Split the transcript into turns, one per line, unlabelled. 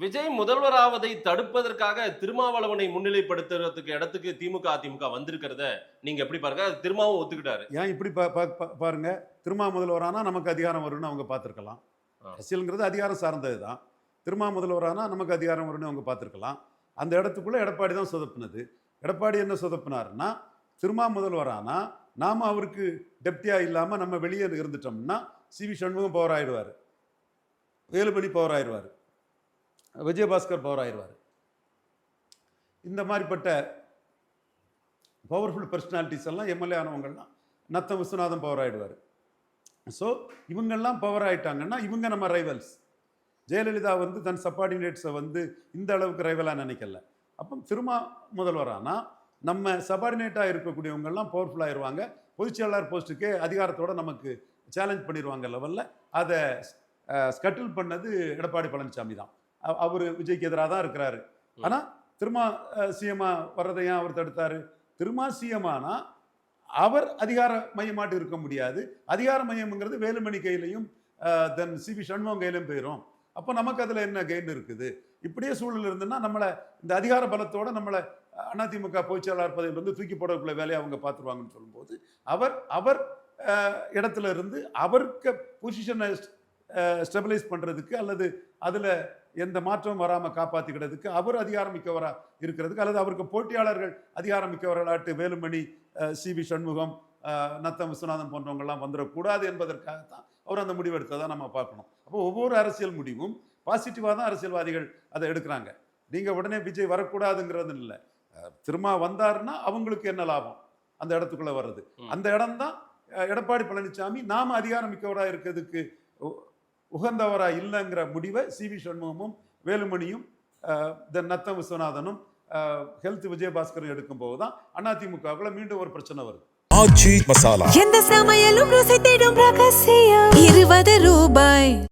விஜய் முதல்வராவதை தடுப்பதற்காக திருமாவளவனை முன்னிலைப்படுத்துறதுக்கு இடத்துக்கு திமுக, அதிமுக வந்திருக்கிறத நீங்க எப்படி பாருங்க? அது திருமாவும் ஒத்துக்கிட்டாரு.
ஏன் இப்படி பாருங்க, திருமா முதல்வரானா நமக்கு அதிகாரம் வரும்னு அவங்க பார்த்துருக்கலாம். அரசியல்ங்கிறது அதிகாரம் சார்ந்தது தான். திருமா முதல்வரானா நமக்கு அதிகாரம் வரும்னு அவங்க பார்த்துருக்கலாம். அந்த இடத்துக்குள்ள எடப்பாடி தான் சொதப்புனது. எடப்பாடி என்ன சொதப்புனாருன்னா, திருமா முதல்வரானா நாம அவருக்கு டெப்டியா இல்லாம நம்ம வெளியே இருந்துட்டோம்னா சி.வி. சண்முகம் பவர் ஆயிடுவார், வேலுமணி பவர் ஆயிடுவார், விஜயபாஸ்கர் பவர் ஆயிடுவார். இந்த மாதிரிப்பட்ட பவர்ஃபுல் பர்சனாலிட்டிஸ் எல்லாம் எம்எல்ஏ ஆனவங்கள்லாம் நத்தம் விஸ்வநாதன் பவர் ஆயிடுவார். ஸோ இவங்கெல்லாம் பவர் ஆயிட்டாங்கன்னா இவங்க நம்ம ரைவல்ஸ். ஜெயலலிதா வந்து தன் சப்பார்டினேட்ஸை வந்து இந்த அளவுக்கு ரைவலாக நினைக்கல. அப்போ திருமா முதல்வரானா நம்ம சபார்டினேட்டாக இருக்கக்கூடியவங்கெல்லாம் பவர்ஃபுல் ஆயிடுவாங்க. பொதுச்செயலாளர் போஸ்ட்டுக்கே அதிகாரத்தோடு நமக்கு சேலஞ்ச் பண்ணிடுவாங்க லெவலில். அதை ஸ்கட்டில் பண்ணது எடப்பாடி பழனிசாமி தான். அவர் விஜய்க்கு எதிராக தான் இருக்கிறாரு. ஆனால் திருமா சிஎம்மா வர்றதையும் அவர் தடுத்தாரு. திருமா சிஎம்மானா அவர் அதிகார மையமாட்டு இருக்க முடியாது. அதிகார மையம்ங்கிறது வேலுமணி கையிலையும் தென் சி.வி. சண்முகம் கையிலையும் போயிடும். அப்போ நமக்கு அதில் என்ன கெயின் இருக்குது? இப்படியே சூழல் இருந்துன்னா நம்மளை இந்த அதிகார பலத்தோட நம்மளை அதிமுக பொதுச்செயலாளர் பதவியில் வந்து தூக்கி போடக்கூடிய வேலையை அவங்க பார்த்துருவாங்கன்னு சொல்லும்போது அவர் இடத்துல இருந்து அவருக்கு பொசிஷனை ஸ்டெபிலைஸ் பண்ணுறதுக்கு அல்லது அதில் எந்த மாற்றமும் வராமல் காப்பாற்றிக்கிறதுக்கு அவர் அதிகாரம் மிக்கவராக இருக்கிறதுக்கு அல்லது அவருக்கு போட்டியாளர்கள் அதிகாரம் மிக்கவர்களாட்டு வேலுமணி, சி.வி. சண்முகம், நத்தம் விஸ்வநாதன் போன்றவங்கெல்லாம் வந்துடக்கூடாது என்பதற்காகத்தான் அவர் அந்த முடிவு எடுத்ததை நம்ம பார்க்கணும். அப்போ ஒவ்வொரு அரசியல் முடிவும் பாசிட்டிவாக தான் அரசியல்வாதிகள் அதை எடுக்கிறாங்க. நீங்கள் உடனே விஜய் வரக்கூடாதுங்கிறது இல்லை. திரும்ப வந்தாருன்னா அவங்களுக்கு என்ன லாபம் அந்த இடத்துக்குள்ளே வர்றது? அந்த இடம்தான் எடப்பாடி பழனிசாமி நாம அதிகாரம் மிக்கவராக இருக்கிறதுக்கு உகந்தவராக இல்லைங்கிற முடிவை சி.வி. சண்முகமும் வேலுமணியும் நத்தம் விஸ்வநாதனும் ஹெல்த் விஜயபாஸ்கரும் எடுக்கும் போது தான் அதிமுகவுக்குள்ள மீண்டும் ஒரு பிரச்சனை வருது.
ஆச்சி மசாலா,
எந்த சமையலும் ருசி தேடும் ரகசியம் 20 ரூபாய்.